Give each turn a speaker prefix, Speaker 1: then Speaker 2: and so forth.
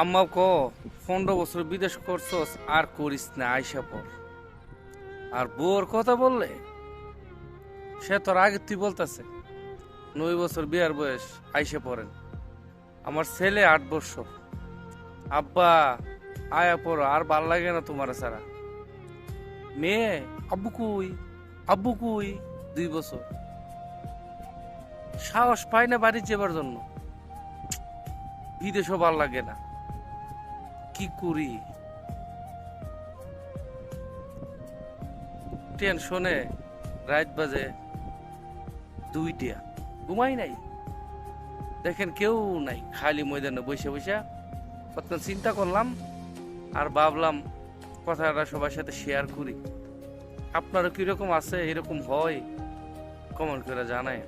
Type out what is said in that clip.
Speaker 1: আম্মা ক 15 বছর বিদেশ করছস আর করিস না আইসা পর। আর বউর কথা বললে সে তোর আগে তুই বলতেছে 9 বছর বিয়ার বয়স আইসা পড়েন। আমার ছেলে 8 বছর। আব্বা আয়া পড়ো, আর ভাল লাগে না তোমার ছাড়া। মেয়ে আব্বু কুই, আব্বু কুই। 2 বছর সাহস পায় না বাড়ি যাবার জন্য। বিদেশও ভাল লাগে না, কি করি। টেনশনে রাত বাজে 2টা, ঘুমাই নাই। দেখেন কেউ নাই, খালি ময়দানে বসে বসে কত চিন্তা করলাম আর ভাবলাম কথাটা সবার সাথে শেয়ার করি। আপনারও কিরকম আছে, এরকম হয় কমেন্ট করে জানায়।